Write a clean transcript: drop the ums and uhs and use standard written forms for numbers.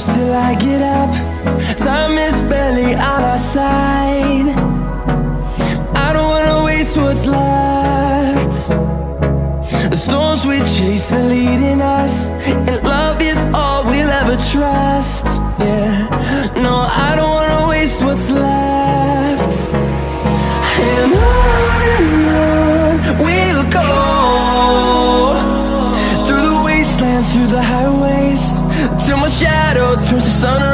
close till I get up. Time is barely on our side. I don't wanna waste what's left. The storms we chase are leading us, and love is all we'll ever trust. Yeah, no, I don't wanna waste what's left. And on we'll go, through the wastelands, through the highways, till my shadow turns to sun